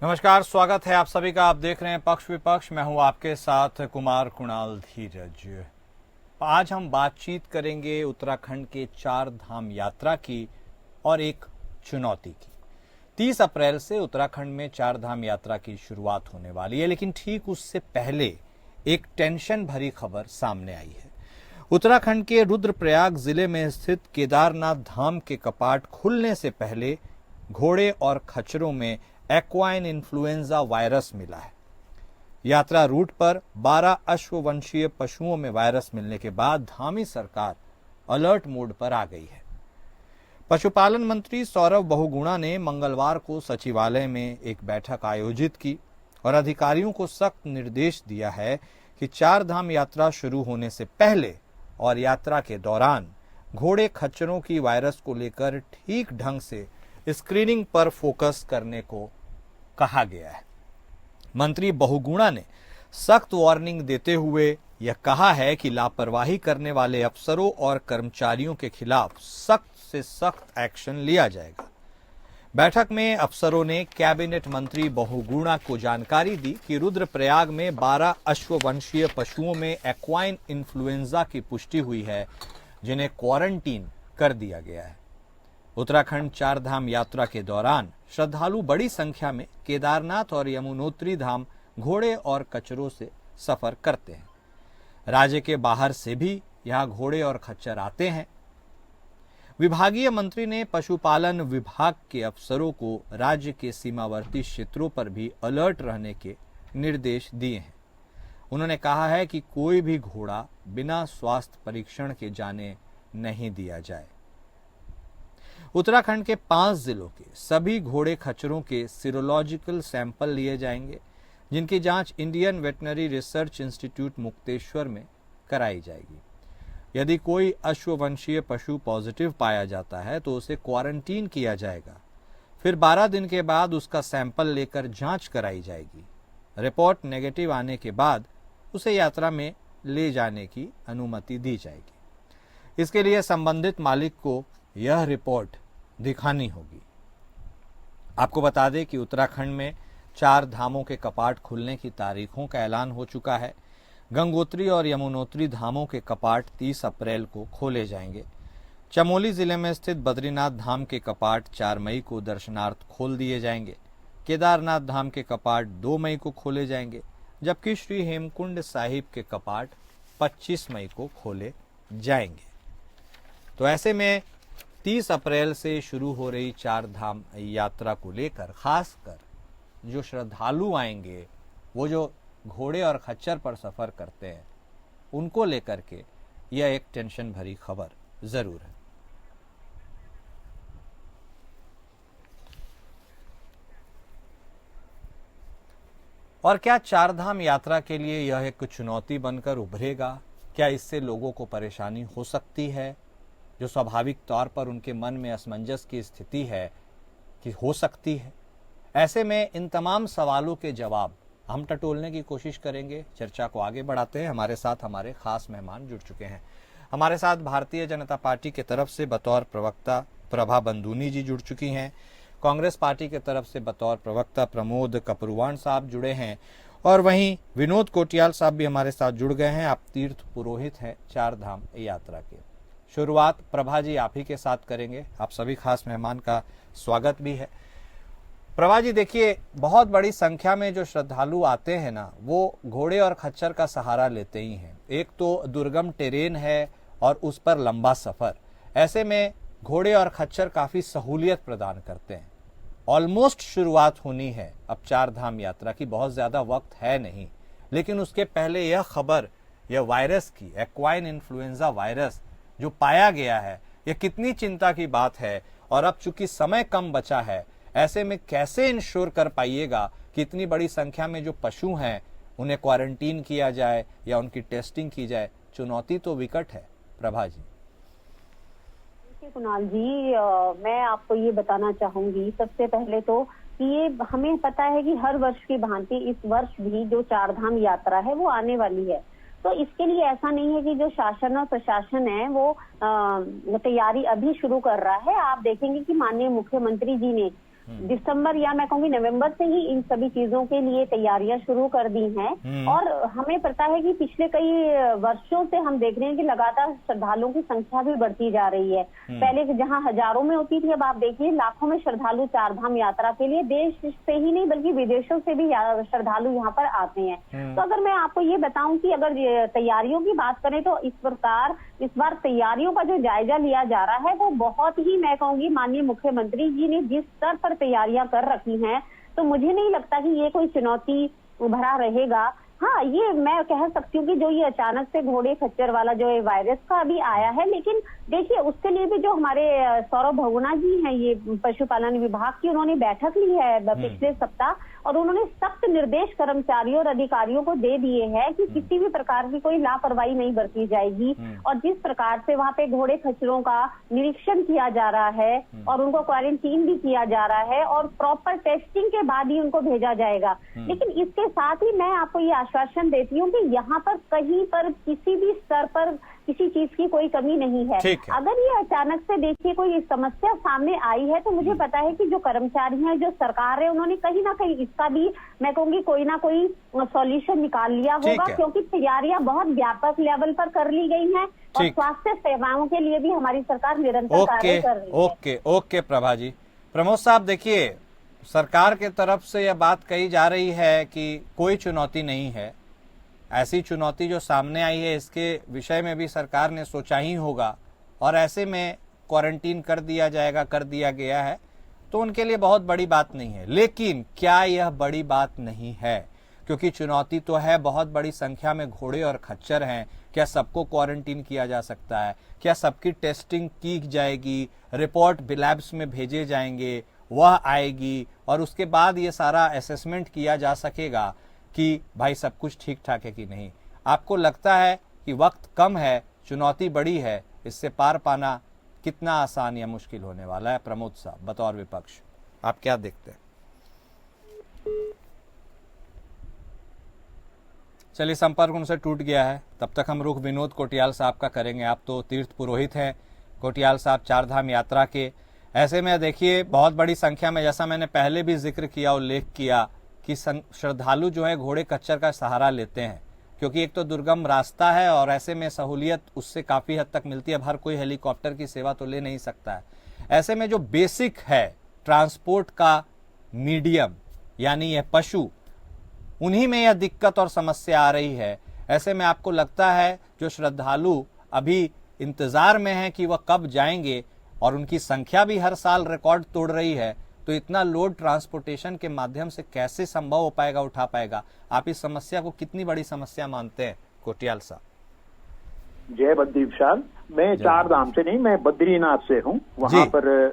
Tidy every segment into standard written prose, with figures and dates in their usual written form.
नमस्कार, स्वागत है आप सभी का। आप देख रहे हैं पक्ष विपक्ष। मैं हूं आपके साथ कुमार कुणाल धीरज। आज हम बातचीत करेंगे उत्तराखंड के चार धाम यात्रा की और एक चुनौती की। 30 अप्रैल से उत्तराखंड में चार धाम यात्रा की शुरुआत होने वाली है, लेकिन ठीक उससे पहले एक टेंशन भरी खबर सामने आई है। उत्तराखंड के रुद्रप्रयाग जिले में स्थित केदारनाथ धाम के कपाट खुलने से पहले घोड़े और खच्चरों में एक्वाइन इन्फ्लुएंजा वायरस मिला है। यात्रा रूट पर 12 अश्ववंशीय पशुओं में वायरस मिलने के बाद धामी सरकार अलर्ट मोड पर आ गई है। पशुपालन मंत्री सौरभ बहुगुणा ने मंगलवार को सचिवालय में एक बैठक आयोजित की और अधिकारियों को सख्त निर्देश दिया है कि चार धाम यात्रा शुरू होने से पहले और यात्रा के दौरान घोड़े खच्चरों की वायरस को लेकर ठीक ढंग से स्क्रीनिंग पर फोकस करने को कहा गया है। मंत्री बहुगुणा ने सख्त वार्निंग देते हुए यह कहा है कि लापरवाही करने वाले अफसरों और कर्मचारियों के खिलाफ सख्त से सख्त एक्शन लिया जाएगा। बैठक में अफसरों ने कैबिनेट मंत्री बहुगुणा को जानकारी दी कि रुद्रप्रयाग में 12 अश्ववंशीय पशुओं में एक्वाइन इन्फ्लुएंजा की पुष्टि हुई है, जिन्हें क्वारंटीन कर दिया गया है। उत्तराखंड चार धाम यात्रा के दौरान श्रद्धालु बड़ी संख्या में केदारनाथ और यमुनोत्री धाम घोड़े और कचरों से सफर करते हैं। राज्य के बाहर से भी यहां घोड़े और खच्चर आते हैं। विभागीय मंत्री ने पशुपालन विभाग के अफसरों को राज्य के सीमावर्ती क्षेत्रों पर भी अलर्ट रहने के निर्देश दिए हैं। उन्होंने कहा है कि कोई भी घोड़ा बिना स्वास्थ्य परीक्षण के जाने नहीं दिया जाए। उत्तराखंड के 5 जिलों के सभी घोड़े खच्चरों के सीरोलॉजिकल सैंपल लिए जाएंगे, जिनकी जांच Indian veterinary research institute Mukteshwar में कराई जाएगी। यदि कोई अश्ववंशीय पशु पॉजिटिव पाया जाता है तो उसे क्वारंटीन किया जाएगा। फिर 12 दिन के बाद उसका सैंपल लेकर जांच कराई जाएगी। रिपोर्ट नेगेटिव आने के बाद उसे यात्रा में ले जाने की अनुमति दी जाएगी। इसके लिए संबंधित मालिक को यह रिपोर्ट दिखानी होगी। आपको बता दें कि उत्तराखंड में चार धामों के कपाट खुलने की तारीखों का ऐलान हो चुका है। गंगोत्री और यमुनोत्री धामों के कपाट 30 अप्रैल को खोले जाएंगे। चमोली जिले में स्थित बद्रीनाथ धाम के कपाट 4 मई को दर्शनार्थ खोल दिए जाएंगे। केदारनाथ धाम के कपाट 2 मई को खोले जाएंगे, जबकि श्री हेमकुंड साहिब के कपाट 25 मई को खोले जाएंगे। तो ऐसे में 30 अप्रैल से शुरू हो रही चार धाम यात्रा को लेकर खासकर जो श्रद्धालु आएंगे, वो जो घोड़े और खच्चर पर सफर करते हैं, उनको लेकर के यह एक टेंशन भरी खबर जरूर है। और क्या चार धाम यात्रा के लिए यह एक चुनौती बनकर उभरेगा? क्या इससे लोगों को परेशानी हो सकती है? जो स्वाभाविक तौर पर उनके मन में असमंजस की स्थिति है कि हो सकती है। ऐसे में इन तमाम सवालों के जवाब हम टटोलने की कोशिश करेंगे। चर्चा को आगे बढ़ाते हैं। हमारे साथ हमारे खास मेहमान जुड़ चुके हैं। हमारे साथ भारतीय जनता पार्टी की तरफ से बतौर प्रवक्ता प्रभा बंदूनी जी जुड़ चुकी हैं। कांग्रेस पार्टी की तरफ से बतौर प्रवक्ता प्रमोद कपरुवाण साहब जुड़े हैं और वहीं विनोद कोटियाल साहब भी हमारे साथ जुड़ गए हैं। आप तीर्थ पुरोहित हैं चार धाम यात्रा के। शुरुआत प्रभा जी आप ही के साथ करेंगे। आप सभी खास मेहमान का स्वागत भी है। प्रभा जी, देखिए, बहुत बड़ी संख्या में जो श्रद्धालु आते हैं ना, वो घोड़े और खच्चर का सहारा लेते ही हैं। एक तो दुर्गम टेरेन है और उस पर लंबा सफर। ऐसे में घोड़े और खच्चर काफी सहूलियत प्रदान करते हैं। ऑलमोस्ट शुरुआत होनी है अब चार धाम यात्रा की, बहुत ज्यादा वक्त है नहीं, लेकिन उसके पहले यह खबर, यह वायरस की, एक्वाइन इन्फ्लुएंजा वायरस जो पाया गया है, यह कितनी चिंता की बात है। और अब चूंकि समय कम बचा है, ऐसे में कैसे इंश्योर कर पाइएगा कि इतनी बड़ी संख्या में जो पशु हैं उन्हें क्वारंटीन किया जाए या उनकी टेस्टिंग की जाए? चुनौती तो विकट है। प्रभा जी। देखिए कुणाल जी, मैं आपको ये बताना चाहूंगी सबसे पहले तो कि ये हमें पता है कि हर वर्ष की भांति इस वर्ष भी जो चार धाम यात्रा है वो आने वाली है। तो इसके लिए ऐसा नहीं है कि जो शासन और प्रशासन है वो तैयारी अभी शुरू कर रहा है। आप देखेंगे कि माननीय मुख्यमंत्री जी ने दिसंबर या मैं कहूँगी नवंबर से ही इन सभी चीजों के लिए तैयारियां शुरू कर दी हैं। और हमें पता है कि पिछले कई वर्षों से हम देख रहे हैं कि लगातार श्रद्धालुओं की संख्या भी बढ़ती जा रही है। पहले जहां हजारों में होती थी, अब आप देखिए लाखों में श्रद्धालु चार धाम यात्रा के लिए देश से ही नहीं बल्कि विदेशों से भी श्रद्धालु यहाँ पर आते हैं। तो अगर मैं आपको ये बताऊं कि अगर तैयारियों की बात करें तो इस बार तैयारियों का जो जायजा लिया जा रहा है वो बहुत ही मैं कहूंगी माननीय मुख्यमंत्री जी ने जिस स्तर पर तैयारियां कर रखी हैं, तो मुझे नहीं लगता कि ये कोई चुनौती भरा रहेगा। हाँ, ये मैं कह सकती हूँ कि जो ये अचानक से घोड़े खच्चर वाला जो वायरस का अभी आया है, लेकिन देखिए उसके लिए भी जो हमारे सौरभ भगोना जी हैं, ये पशुपालन विभाग की, उन्होंने बैठक ली है पिछले सप्ताह और उन्होंने सख्त निर्देश कर्मचारियों और अधिकारियों को दे दिए हैं कि किसी भी प्रकार की कोई लापरवाही नहीं बरती जाएगी। और जिस प्रकार से वहाँ पे घोड़े खच्चरों का निरीक्षण किया जा रहा है और उनको क्वारंटीन भी किया जा रहा है और प्रॉपर टेस्टिंग के बाद ही उनको भेजा जाएगा। लेकिन इसके साथ ही मैं आपको ये आश्वासन देती हूँ कि यहाँ पर कहीं पर किसी भी स्तर पर किसी चीज की कोई कमी नहीं है। अगर ये अचानक से देखिए कोई समस्या सामने आई है तो मुझे पता है कि जो कर्मचारी हैं, जो सरकार है, उन्होंने कहीं ना कहीं इसका भी मैं कहूँगी कोई ना कोई सॉल्यूशन निकाल लिया होगा, क्योंकि तैयारियां बहुत व्यापक लेवल पर कर ली गई हैं और स्वास्थ्य सेवाओं के लिए भी हमारी सरकार निरंतर कार्य कर रही है। ओके प्रभा जी। प्रमोद साहब, देखिए सरकार के तरफ से यह बात कही जा रही है कि कोई चुनौती नहीं है। ऐसी चुनौती जो सामने आई है इसके विषय में भी सरकार ने सोचा ही होगा और ऐसे में क्वारंटीन कर दिया गया है, तो उनके लिए बहुत बड़ी बात नहीं है। लेकिन क्या यह बड़ी बात नहीं है? क्योंकि चुनौती तो है, बहुत बड़ी संख्या में घोड़े और खच्चर हैं। क्या सबको क्वारंटीन किया जा सकता है? क्या सबकी टेस्टिंग की जाएगी? रिपोर्ट लैब्स में भेजे जाएंगे, वह आएगी और उसके बाद ये सारा असेसमेंट किया जा सकेगा कि भाई सब कुछ ठीक ठाक है कि नहीं। आपको लगता है कि वक्त कम है, चुनौती बड़ी है, इससे पार पाना कितना आसान या मुश्किल होने वाला है? प्रमोद साहब, बतौर विपक्ष आप क्या देखते हैं? चलिए, संपर्क उनसे टूट गया है। तब तक हम रुख विनोद कोटियाल साहब का करेंगे। आप तो तीर्थ पुरोहित हैं, कोटियाल साहब, चार धाम यात्रा के। ऐसे में देखिए बहुत बड़ी संख्या में, जैसा मैंने पहले भी जिक्र किया, उल्लेख किया कि श्रद्धालु जो है घोड़े खच्चर का सहारा लेते हैं, क्योंकि एक तो दुर्गम रास्ता है और ऐसे में सहूलियत उससे काफ़ी हद तक मिलती है। अब हर कोई हेलीकॉप्टर की सेवा तो ले नहीं सकता है। ऐसे में जो बेसिक है ट्रांसपोर्ट का मीडियम, यानी यह पशु, उन्हीं में यह दिक्कत और समस्या आ रही है। ऐसे में आपको लगता है जो श्रद्धालु अभी इंतजार में हैं कि वह कब जाएंगे और उनकी संख्या भी हर साल रिकॉर्ड तोड़ रही है, तो इतना लोड ट्रांसपोर्टेशन के माध्यम से कैसे संभव हो पाएगा, उठा पाएगा? आप इस समस्या को कितनी बड़ी समस्या मानते हैं कोटियाल साहब? जय बद्रीविशाल। मैं चार धाम से नहीं, मैं बद्रीनाथ से हूँ। वहाँ पर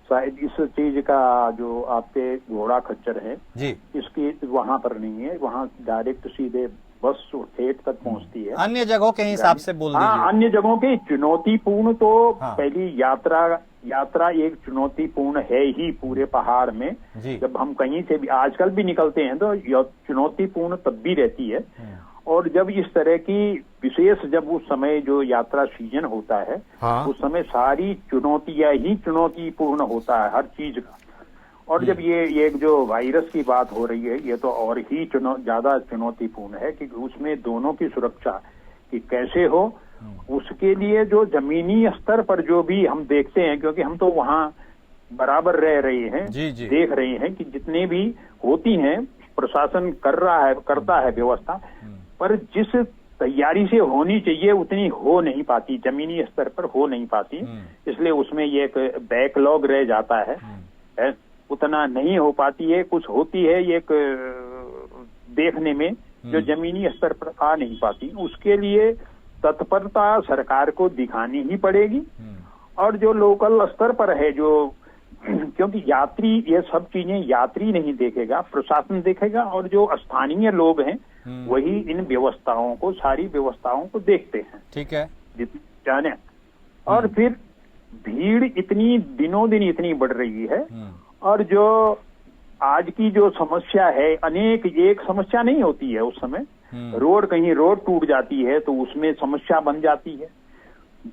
शायद इस चीज का जो आपके घोड़ा खच्चर है जी, इसकी वहाँ पर नहीं है। वहाँ डायरेक्ट सीधे बस ठेठ तक पहुँचती है। अन्य जगहों के हिसाब से बोल दीजिए। हाँ, अन्य जगहों की चुनौतीपूर्ण तो पहली यात्रा एक चुनौतीपूर्ण है ही पूरे पहाड़ में। जब हम कहीं से भी आजकल भी निकलते हैं तो चुनौतीपूर्ण तब भी रहती है। और जब इस तरह की विशेष, जब उस समय जो यात्रा सीजन होता है, उस समय सारी चुनौतियां ही चुनौतीपूर्ण होता है हर चीज का। और जब ये जो वायरस की बात हो रही है, ये तो और ही ज्यादा चुनौतीपूर्ण है कि उसमें दोनों की सुरक्षा कि कैसे हो। उसके लिए जो जमीनी स्तर पर जो भी हम देखते हैं, क्योंकि हम तो वहाँ बराबर रह रहे हैं, देख रहे हैं कि जितने भी होती हैं प्रशासन करता है व्यवस्था, पर जिस तैयारी से होनी चाहिए उतनी हो नहीं पाती, जमीनी स्तर पर हो नहीं पाती। इसलिए उसमें ये एक बैकलॉग रह जाता है, उतना नहीं हो पाती है। कुछ होती है एक देखने में जो जमीनी स्तर पर आ नहीं पाती। उसके लिए तत्परता सरकार को दिखानी ही पड़ेगी। और जो लोकल स्तर पर है, जो क्योंकि यात्री, ये सब चीजें यात्री नहीं देखेगा, प्रशासन देखेगा और जो स्थानीय लोग हैं वही इन व्यवस्थाओं को, सारी व्यवस्थाओं को देखते हैं। ठीक है, जाने। और फिर भीड़ इतनी दिनों दिन इतनी बढ़ रही है। और जो आज की जो समस्या है, अनेक एक समस्या नहीं होती है उस समय। रोड, कहीं रोड टूट जाती है तो उसमें समस्या बन जाती है।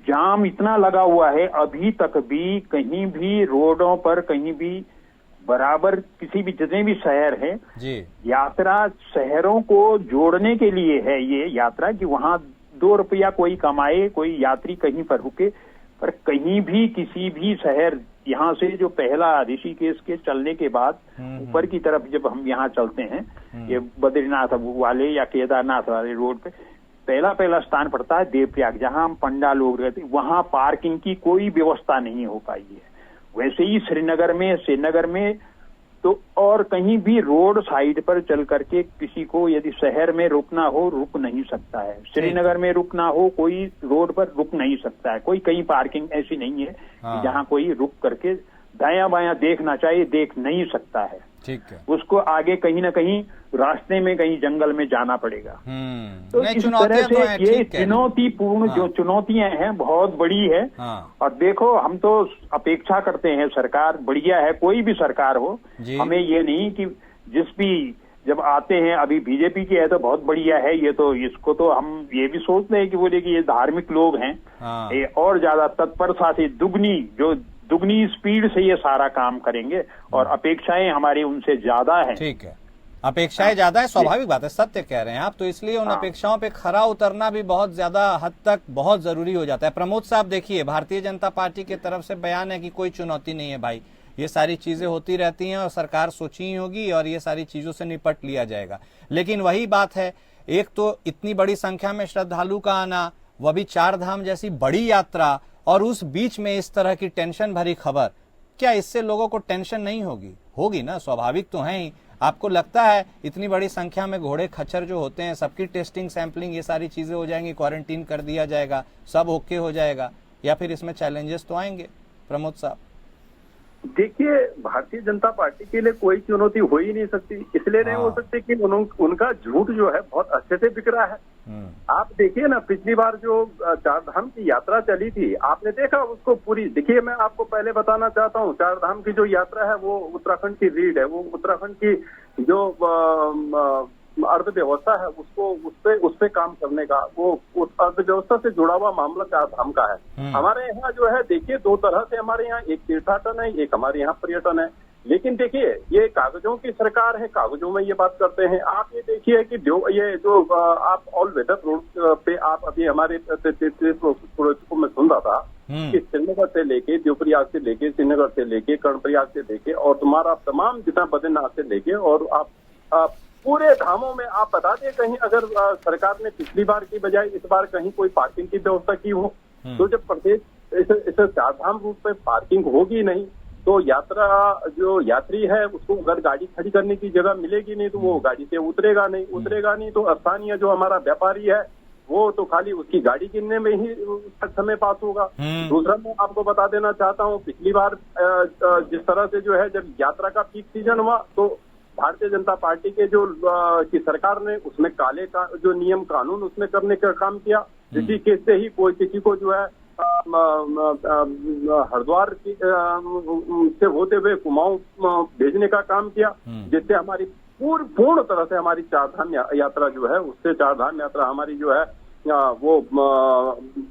जाम इतना लगा हुआ है, अभी तक भी कहीं भी रोडों पर कहीं भी बराबर किसी भी जितने भी शहर हैं जी, यात्रा शहरों को जोड़ने के लिए है ये यात्रा, कि वहां 2 रुपया कोई कमाए, कोई यात्री कहीं पर रुके, पर कहीं भी किसी भी शहर यहाँ से जो पहला ऋषिकेश के चलने के बाद ऊपर की तरफ जब हम यहाँ चलते हैं, ये बद्रीनाथ वाले या केदारनाथ वाले रोड पे पहला स्थान पड़ता है देवप्रयाग, जहाँ हम पंडा लोग रहते, वहां पार्किंग की कोई व्यवस्था नहीं हो पाई है। वैसे ही श्रीनगर में तो और कहीं भी रोड साइड पर चल करके किसी को यदि शहर में रुकना हो रुक नहीं सकता है। श्रीनगर में रुकना हो कोई रोड पर रुक नहीं सकता है, कोई कहीं पार्किंग ऐसी नहीं है कि जहां कोई रुक करके दायां बायां देखना चाहिए, देख नहीं सकता है। ठीक है, उसको आगे कहीं ना कहीं रास्ते में कहीं जंगल में जाना पड़ेगा। तो इस तरह से ये चुनौतीपूर्ण जो चुनौतियां हैं बहुत बड़ी है। और देखो हम तो अपेक्षा करते हैं, सरकार बढ़िया है, कोई भी सरकार हो, हमें ये नहीं कि जिस भी जब आते हैं, अभी बीजेपी की है तो बहुत बढ़िया है, ये तो इसको तो हम ये भी सोचते हैं कि बोले कि ये धार्मिक लोग हैं, ये और ज्यादा तत्परता से दुगनी स्पीड से ये सारा काम करेंगे और अपेक्षाएं हमारी उनसे ज्यादा हैं। ठीक है, अपेक्षाएं ज्यादा है, स्वाभाविक बात है, सत्य कह रहे हैं आप, तो इसलिए उन अपेक्षाओं पे खरा उतरना भी बहुत ज्यादा हद तक बहुत जरूरी हो जाता है। प्रमोद साहब देखिए, भारतीय जनता पार्टी की तरफ से बयान है कि कोई चुनौती नहीं है भाई, ये सारी चीजें होती रहती हैं और सरकार सोची ही होगी और ये सारी चीजों से निपट लिया जाएगा। लेकिन वही बात है, एक तो इतनी बड़ी संख्या में श्रद्धालु का आना, वह भी 4 धाम जैसी बड़ी यात्रा, और उस बीच में इस तरह की टेंशन भरी खबर, क्या इससे लोगों को टेंशन नहीं होगी? होगी ना, स्वाभाविक तो है ही। आपको लगता है इतनी बड़ी संख्या में घोड़े खच्चर जो होते हैं सबकी टेस्टिंग, सैंपलिंग, ये सारी चीजें हो जाएंगी, क्वारंटीन कर दिया जाएगा, सब ओके हो जाएगा, या फिर इसमें चैलेंजेस तो आएंगे? प्रमोद साहब देखिए, भारतीय जनता पार्टी के लिए कोई चुनौती हो ही नहीं सकती, इसलिए नहीं हो सकती कि उनका झूठ जो है बहुत अच्छे से बिक रहा है। आप देखिए ना, पिछली बार जो 4 धाम की यात्रा चली थी, आपने देखा उसको पूरी? देखिए, मैं आपको पहले बताना चाहता हूँ, 4 धाम की जो यात्रा है वो उत्तराखंड की रीढ़ है, वो उत्तराखंड की जो अर्थव्यवस्था है उसको उस पे काम करने का, वो उस अर्थव्यवस्था से जुड़ा हुआ मामला 4 धाम का है। हमारे यहाँ जो है देखिए 2 तरह से हमारे यहाँ, एक तीर्थाटन है, एक हमारे यहाँ पर्यटन है। लेकिन देखिए, ये कागजों की सरकार है, कागजों में ये बात करते हैं। आप ये देखिए कि ये जो आप ऑल वेदर रोड पे आप अभी हमारे को मैं सुन रहा था कि श्रीनगर से लेके, देवप्रयाग से लेके, श्रीनगर से लेके, कर्णप्रयाग से लेके और तुम्हारा तमाम जितना बद्रीनाथ से लेके, और आप पूरे धामों में आप बता दें कहीं अगर सरकार ने पिछली बार की बजाय इस बार कहीं कोई पार्किंग की व्यवस्था की हो, तो जब प्रदेश इस 4 धाम रूट पे पार्किंग होगी नहीं तो जो यात्री है उसको अगर गाड़ी खड़ी करने की जगह मिलेगी नहीं तो वो गाड़ी से उतरेगा नहीं तो स्थानीय जो हमारा व्यापारी है वो तो खाली उसकी गाड़ी गिनने में ही समय पास होगा। दूसरा मैं आपको बता देना चाहता हूँ, पिछली बार जिस तरह से जो है जब यात्रा का पीक सीजन हुआ तो भारतीय जनता पार्टी के की सरकार ने उसमें काले का जो नियम कानून उसमें करने का काम किया। ऋषिकेश से ही कोई किसी को जो है हरिद्वार से होते हुए कुमाऊं भेजने का काम किया, जिससे हमारी पूर्ण तरह से हमारी 4 धाम यात्रा जो है, उससे 4 धाम यात्रा हमारी जो है वो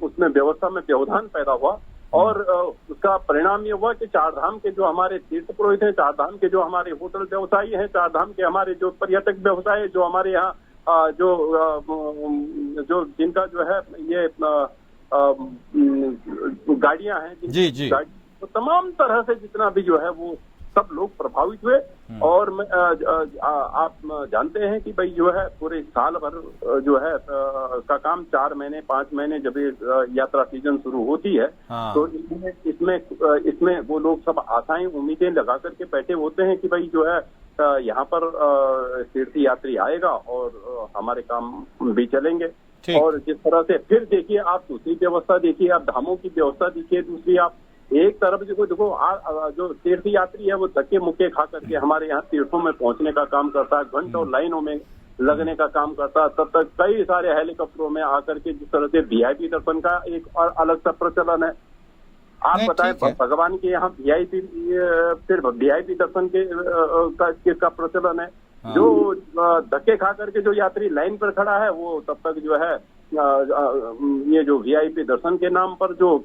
उसमें व्यवस्था में व्यवधान पैदा हुआ। और उसका परिणाम ये हुआ कि 4 धाम के जो हमारे तीर्थ पुरोहित हैं, 4 धाम के जो हमारे होटल व्यवसायी हैं, 4 धाम के हमारे जो पर्यटक व्यवसाय जो हमारे यहाँ जो जिनका जो है ये गाड़ियां हैं, जी तो तमाम तरह से जितना भी जो है वो सब लोग प्रभावित हुए। और आप जानते हैं कि भाई जो है पूरे साल भर जो है का काम 4 महीने 5 महीने जब यात्रा सीजन शुरू होती है तो इसमें वो लोग सब आशाएं उम्मीदें लगा करके बैठे होते हैं कि भाई जो है यहाँ पर तीर्थ यात्री आएगा और हमारे काम भी चलेंगे। और जिस तरह से फिर देखिए आप दूसरी व्यवस्था देखिए, आप धामों की व्यवस्था देखिए, दूसरी आप एक तरफ देखो जो तीर्थ यात्री है वो धक्के मुक्के खा करके हमारे यहाँ तीर्थों में पहुंचने का काम करता है, घंटों लाइनों में लगने का काम करता है। तब तक कई सारे हेलीकॉप्टरों में आकर के जिस तरह से वीआईपी दर्शन का एक और अलग सा प्रचलन है। आप बताएं भगवान के यहाँ वीआईपी दर्शन किसका प्रचलन है? जो धक्के खा करके जो यात्री लाइन पर खड़ा है वो तब तक जो है ये जो वीआईपी दर्शन के नाम पर जो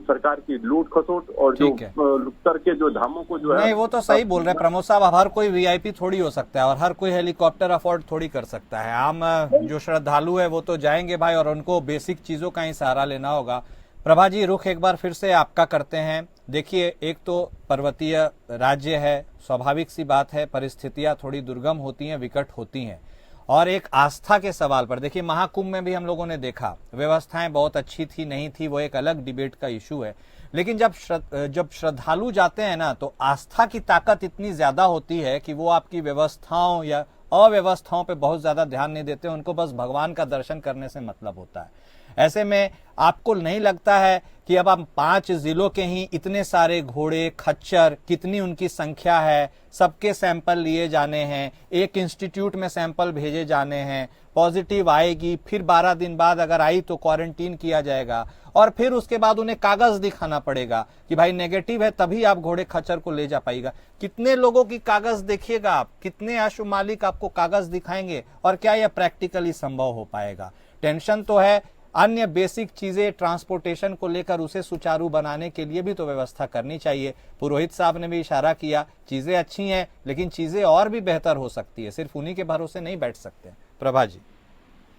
सरकार की लूट खसोट और जो लुटकर के जो धामों को जो है, नहीं वो तो सही बोल रहे हैं प्रमोद साहब, अब हर कोई वीआईपी थोड़ी हो सकता है और हर कोई हेलीकॉप्टर अफोर्ड थोड़ी कर सकता है। आम जो श्रद्धालु है वो तो जाएंगे भाई और उनको बेसिक चीजों का ही सहारा लेना होगा। प्रभा जी, रुख एक बार फिर से आपका करते हैं। देखिए, एक तो पर्वतीय राज्य है, स्वाभाविक सी बात है, परिस्थितियां थोड़ी दुर्गम होती हैं, विकट होती हैं, और एक आस्था के सवाल पर देखिए महाकुंभ में भी हम लोगों ने देखा व्यवस्थाएं बहुत अच्छी थी नहीं थी, वो एक अलग डिबेट का इशू है, लेकिन जब श्रद्धालु जाते हैं ना तो आस्था की ताकत इतनी ज्यादा होती है कि वो आपकी व्यवस्थाओं या अव्यवस्थाओं पे बहुत ज्यादा ध्यान नहीं देते, उनको बस भगवान का दर्शन करने से मतलब होता है। ऐसे में आपको नहीं लगता है कि अब हम 5 जिलों के ही इतने सारे घोड़े खच्चर, कितनी उनकी संख्या है, सबके सैंपल लिए जाने हैं, एक इंस्टीट्यूट में सैंपल भेजे जाने हैं, पॉजिटिव आएगी, फिर 12 दिन बाद अगर आई तो क्वारंटीन किया जाएगा और फिर उसके बाद उन्हें कागज दिखाना पड़ेगा कि भाई नेगेटिव है तभी आप घोड़े खच्चर को ले जा पाएगा। कितने लोगों की कागज देखिएगा आप, कितने आशु मालिक आपको कागज दिखाएंगे और क्या यह प्रैक्टिकली संभव हो पाएगा? टेंशन तो है, अन्य बेसिक चीजें ट्रांसपोर्टेशन को लेकर उसे सुचारू बनाने के लिए भी तो व्यवस्था करनी चाहिए। पुरोहित साहब ने भी इशारा किया, चीजें अच्छी हैं लेकिन चीजें और भी बेहतर हो सकती है, सिर्फ उन्हीं के भरोसे नहीं बैठ सकते। प्रभा जी।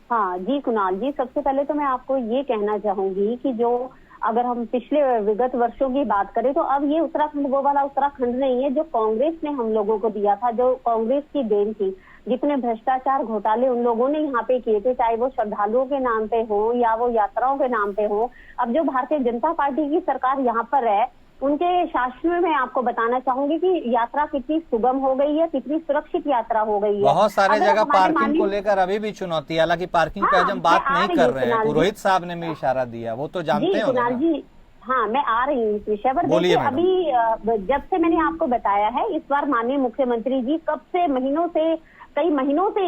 हाँ जी कुणाल जी, सबसे पहले तो मैं आपको ये कहना चाहूंगी कि जो अगर हम पिछले विगत वर्षों की बात करें तो अब ये उत्तराखंड वो वाला उत्तराखंड नहीं है जो कांग्रेस ने हम लोगों को दिया था, जो कांग्रेस की देन थी। जितने भ्रष्टाचार घोटाले उन लोगों ने यहाँ पे किए थे, चाहे वो श्रद्धालुओं के नाम पे हो या वो यात्राओं के नाम पे हो, अब जो भारतीय जनता पार्टी की सरकार यहाँ पर है उनके शासन में मैं आपको बताना चाहूंगी कि यात्रा कितनी सुगम हो गई है, कितनी सुरक्षित यात्रा हो गई है। बहुत सारे जगह पार्किंग को लेकर अभी भी चुनौती है, हालांकि पार्किंग पे आज हम बात नहीं कर रहे हैं, पुरोहित साहब ने भी इशारा दिया, वो तो जानते हैं जी। हाँ, मैं आ रही हूँ इस विषय पर। देखिए अभी जब से मैंने आपको बताया है, इस बार माननीय मुख्यमंत्री जी कब से कई महीनों से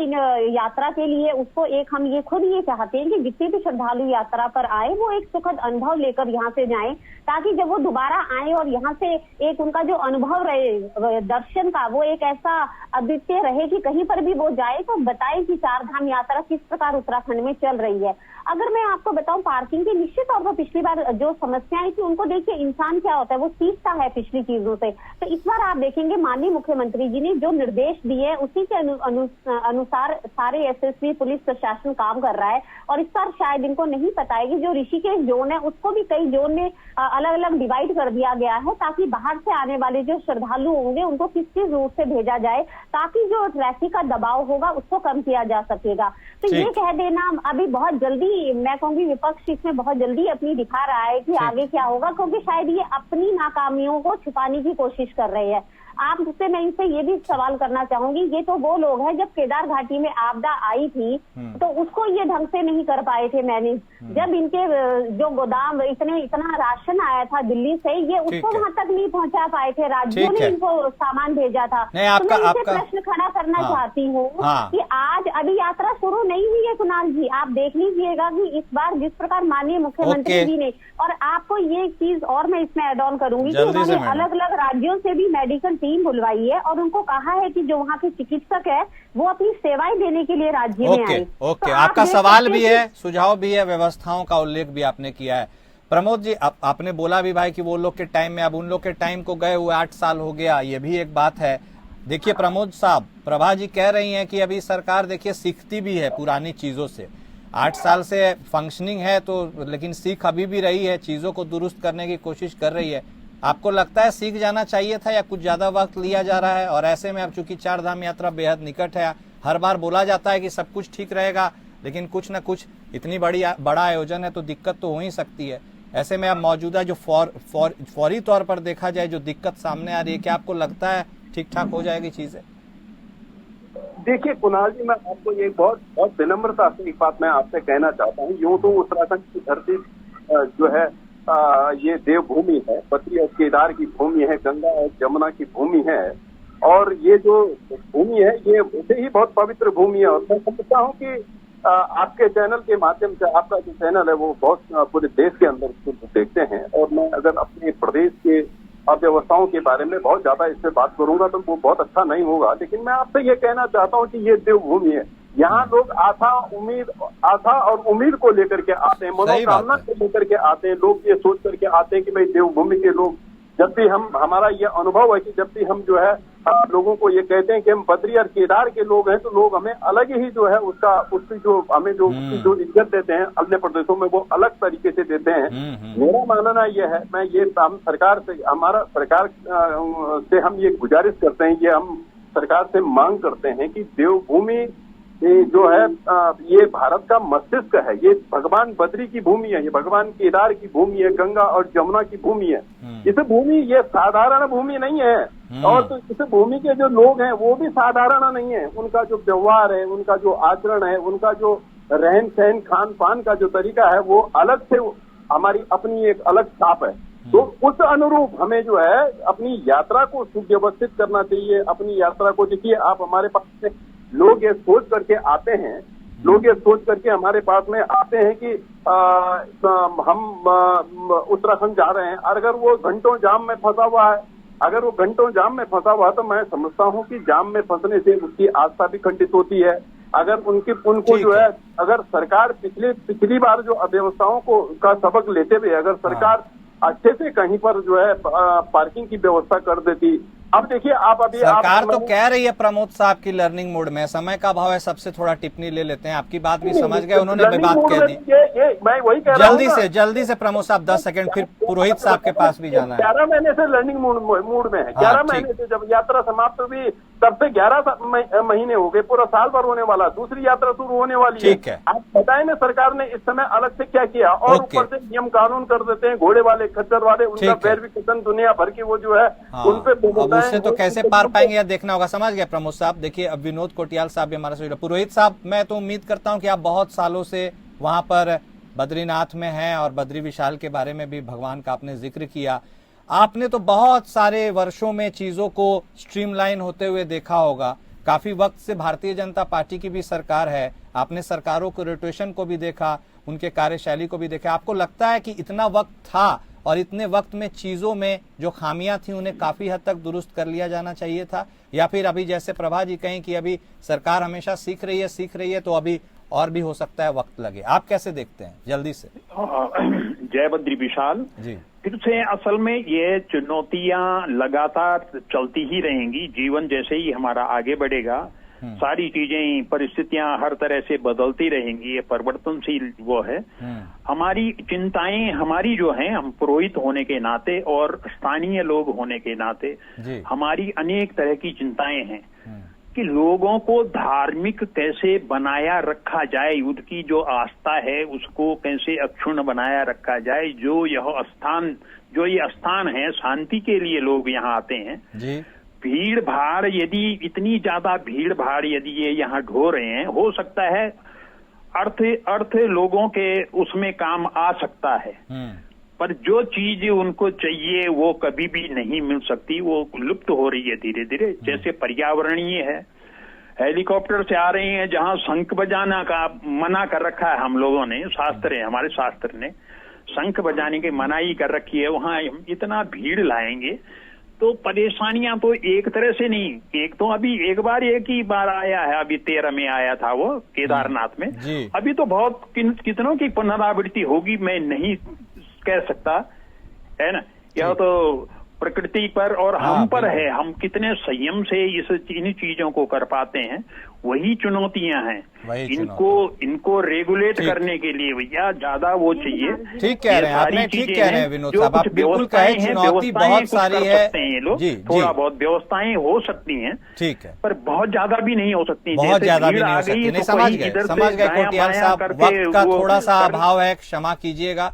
यात्रा के लिए उसको हम ये खुद ये चाहते हैं कि जितने भी श्रद्धालु यात्रा पर आए वो एक सुखद अनुभव लेकर यहाँ से जाएं, ताकि जब वो दोबारा आए और यहाँ से एक उनका जो अनुभव रहे दर्शन का वो एक ऐसा अद्वितीय रहे कि कहीं पर भी वो जाए तो बताए कि 4 धाम यात्रा किस प्रकार उत्तराखंड में चल रही है। अगर मैं आपको बताऊं पार्किंग की, निश्चित तौर पर पिछली बार जो समस्याएं थी उनको देखिए, इंसान क्या होता है वो सीखता है पिछली चीजों से, तो इस बार आप देखेंगे माननीय मुख्यमंत्री जी ने जो निर्देश दिए उसी के अनुसार सारे एसएसपी पुलिस प्रशासन काम कर रहा है। और इस बार शायद इनको नहीं पता है कि जो ऋषिकेश जोन है उसको भी कई जोन में अलग अलग डिवाइड कर दिया गया है, ताकि बाहर से आने वाले जो श्रद्धालु होंगे उनको किस रूट से भेजा जाए, ताकि जो ट्रैफिक का दबाव होगा उसको कम किया जा सकेगा। तो ये कह देना अभी बहुत जल्दी, मैं कहूंगी विपक्ष इसमें बहुत जल्दी अपनी दिखा रहा है कि आगे क्या होगा, क्योंकि शायद ये अपनी नाकामियों को छुपाने की कोशिश कर रहे हैं। आपसे मैं इनसे ये भी सवाल करना चाहूंगी, ये तो वो लोग हैं जब केदार घाटी में आपदा आई थी तो उसको ये ढंग से नहीं कर पाए थे मैनेज, जब इनके जो गोदाम इतना राशन आया था दिल्ली से, ये उसको वहां तक नहीं पहुंचा पाए थे, राज्यों ने इनको सामान भेजा था। तो मैं इनसे प्रश्न खड़ा करना चाहती हूँ कि आज अभी यात्रा शुरू नहीं हुई है कुणाल जी, आप देख लीजिएगा कि इस बार जिस प्रकार माननीय मुख्यमंत्री जी ने, और आपको ये चीज और मैं इसमें एड ऑन करूंगी कि उन्होंने अलग अलग राज्यों से भी मेडिकल टीम बुलवाई है और उनको कहा है कि जो वहाँ के चिकित्सक है वो अपनी सेवाएं देने के लिए राज्य में आए। ओके, आपका सवाल भी है, सुझाव भी है, व्यवस्थाओं का उल्लेख भी आपने किया है। प्रमोद जी, आपने बोला भी भाई कि वो लोग के टाइम में, अब उन लोग के टाइम को गए हुए 8 साल हो गया, ये भी एक बात है। देखिए प्रमोद साहब, प्रभा जी कह रही हैं कि अभी सरकार देखिए सीखती भी है पुरानी चीजों से, 8 साल से फंक्शनिंग है तो, लेकिन सीख अभी भी रही है, चीजों को दुरुस्त करने की कोशिश कर रही है। आपको लगता है सीख जाना चाहिए था या कुछ ज्यादा वक्त लिया जा रहा है? और ऐसे में अब चूंकि 4 धाम यात्रा बेहद निकट है, हर बार बोला जाता है कि सब कुछ ठीक रहेगा, लेकिन कुछ न कुछ इतनी बड़ा आयोजन है तो दिक्कत तो हो ही सकती है। ऐसे में अब मौजूदा जो फौरी तौर पर देखा जाए जो दिक्कत सामने आ रही है, क्या आपको लगता है ठीक ठाक हो जाएगी चीजें? देखिए कुणाल जी, मैं आपको ये बहुत विनम्रता से एक बात मैं आपसे कहना चाहता हूँ। यूं तो उत्तराखंड की धरती जो है ये देवभूमि है, बद्री और केदार की भूमि है, गंगा और जमुना की भूमि है, और ये जो भूमि है ये उसे ही बहुत पवित्र भूमि है। और मैं समझता हूँ कि आपके चैनल के माध्यम से, आपका जो चैनल है वो बहुत पूरे देश के अंदर देखते हैं, और मैं अगर अपने प्रदेश के अव्यवस्थाओं के बारे में बहुत ज्यादा इस पे बात करूंगा तो वो बहुत अच्छा नहीं होगा। लेकिन मैं आपसे ये कहना चाहता हूँ कि ये देवभूमि है, यहाँ लोग आशा और उम्मीद को लेकर के आते हैं, मनोकामना को लेकर के आते हैं। लोग ये सोच करके आते हैं कि भाई देवभूमि के लोग, जब भी हमारा ये अनुभव है कि जब भी हम जो है लोगों को ये कहते हैं कि हम बद्री और केदार के लोग हैं, तो लोग हमें अलग ही जो है उसकी जो हमें जो इज्जत देते हैं अन्य प्रदेशों में, वो अलग तरीके से देते हैं। मेरा मानना यह है, मैं ये सरकार से हम ये गुजारिश करते हैं, ये हम सरकार से मांग करते हैं कि देवभूमि जो है ये भारत का मस्तिष्क है, ये भगवान बद्री की भूमि है, ये भगवान केदार की भूमि है, गंगा और जमुना की भूमि है। इस भूमि ये साधारण भूमि नहीं है, और तो इस भूमि के जो लोग हैं वो भी साधारण नहीं है। उनका जो व्यवहार है, उनका जो आचरण है, उनका जो रहन सहन खान पान का जो तरीका है, वो अलग से हमारी अपनी एक अलग छाप है। तो उस अनुरूप हमें जो है अपनी यात्रा को सुव्यवस्थित करना चाहिए। अपनी यात्रा को, देखिए आप हमारे पास में लोग ये सोच करके आते हैं, लोग ये सोच करके हमारे पास में आते हैं कि हम उत्तराखंड जा रहे हैं, और अगर वो घंटों जाम में फंसा हुआ है, तो मैं समझता हूँ कि जाम में फंसने से उसकी आस्था भी खंडित होती है। अगर उनको जो है, अगर सरकार पिछली बार जो अव्यवस्थाओं का सबक लेते हुए अगर सरकार अच्छे से कहीं पर जो है पार्किंग की व्यवस्था कर देती। अब देखिए आप अभी सरकार तो कह रही है प्रमोद साहब की लर्निंग मोड में, समय का अभाव है, सबसे थोड़ा टिप्पणी ले लेते हैं। आपकी बात भी समझ गए, उन्होंने भी बात कह दी। मैं वही कह रहा हूं, जल्दी से प्रमोद साहब 10 सेकंड, फिर पुरोहित साहब के पास भी जाना है। 11 महीने से लर्निंग मूड में है। 11 महीने से जब यात्रा समाप्त हुई तब से 11 महीने हो गए, पूरा साल भर होने वाला, दूसरी यात्रा शुरू होने वाली है। ठीक है, आप बताएं ना सरकार ने इस समय अलग से क्या किया, और ऊपर से नियम कानून कर देते हैं, घोड़े वाले खच्चर वाले, उनका पैर भी कितन दुनिया भर की वो जो है उन पे उससे तो कैसे पार पाएंगे यह देखना होगा। समझ गया प्रमोद साहब। देखिए अब विनोद कोटियाल साहब भी हमारे साथ जुड़े। पुरोहित साहब, मैं तो उम्मीद करता हूं कि आप बहुत सालों से वहां पर बद्रीनाथ में हैं, और बद्री विशाल के बारे में भी भगवान का आपने जिक्र किया। आपने तो बहुत सारे वर्षों में चीजों को स्ट्रीमलाइन होते हुए देखा होगा। काफी वक्त से भारतीय जनता पार्टी की भी सरकार है, आपने सरकारों को रोटेशन को भी देखा, उनके कार्यशैली को भी देखा। आपको लगता है कि इतना वक्त था और इतने वक्त में चीजों में जो खामियां थी उन्हें काफी हद तक दुरुस्त कर लिया जाना चाहिए था, या फिर अभी जैसे प्रभा जी कहें कि अभी सरकार हमेशा सीख रही है तो अभी और भी हो सकता है वक्त लगे? आप कैसे देखते हैं जल्दी से? जय बद्री विशाल जी। फिर से असल में ये चुनौतियां लगातार चलती ही रहेंगी। जीवन जैसे ही हमारा आगे बढ़ेगा, सारी चीजें, परिस्थितियां हर तरह से बदलती रहेंगी, ये परिवर्तनशील वो है। हमारी चिंताएं हमारी जो हैं, हम पुरोहित होने के नाते और स्थानीय लोग होने के नाते हमारी अनेक तरह की चिंताएं हैं कि लोगों को धार्मिक कैसे बनाया रखा जाए, उनकी जो आस्था है उसको कैसे अक्षुण्ण बनाया रखा जाए। जो ये स्थान है, शांति के लिए लोग यहाँ आते हैं। भीड़ भाड़, यदि इतनी ज्यादा भीड़ भाड़ यदि ये यहाँ ढो रहे हैं, हो सकता है अर्थ लोगों के उसमें काम आ सकता है, पर जो चीज उनको चाहिए वो कभी भी नहीं मिल सकती, वो लुप्त हो रही है धीरे धीरे। जैसे पर्यावरणीय है, हेलीकॉप्टर से आ रही हैं, जहां शंख बजाना का मना कर रखा है हम लोगों ने, हमारे शास्त्र ने शंख बजाने की मनाही कर रखी है, वहां इतना भीड़ लाएंगे तो परेशानियां तो एक तरह से नहीं, एक तो अभी एक ही बार आया है, अभी 13 में आया था वो केदारनाथ में, अभी तो बहुत कितनों की पुनरावृत्ति होगी मैं नहीं कह सकता, है ना। यह तो प्रकृति पर और हम पर है, हम कितने संयम से इन चीजों को कर पाते हैं, वही चुनौतियां हैं। इनको रेगुलेट करने के लिए भैया ज्यादा वो चाहिए। ठीक कह रहे हैं आपने, ठीक कह रहे हैं विनोद साहब, आप बिल्कुल कहे, चुनौती बहुत सारी है। ये लोग थोड़ा बहुत व्यवस्थाएं हो सकती हैं, ठीक है, पर बहुत ज्यादा भी नहीं हो सकती, बहुत ज्यादा भी नहीं हो सकती। नहीं, समझ गए कोटियाल साहब, वक्त का थोड़ा सा अभाव है, क्षमा कीजिएगा।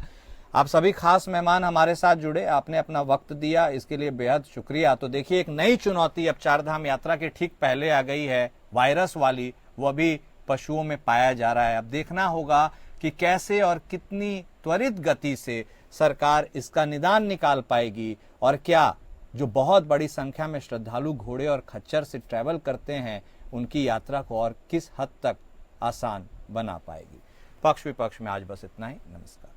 आप सभी खास मेहमान हमारे साथ जुड़े, आपने अपना वक्त दिया, इसके लिए बेहद शुक्रिया। तो देखिए एक नई चुनौती अब चारधाम यात्रा के ठीक पहले आ गई है, वायरस वाली, वो अभी पशुओं में पाया जा रहा है। अब देखना होगा कि कैसे और कितनी त्वरित गति से सरकार इसका निदान निकाल पाएगी, और क्या जो बहुत बड़ी संख्या में श्रद्धालु घोड़े और खच्चर से ट्रैवल करते हैं उनकी यात्रा को और किस हद तक आसान बना पाएगी। पक्ष विपक्ष में आज बस इतना ही। नमस्कार।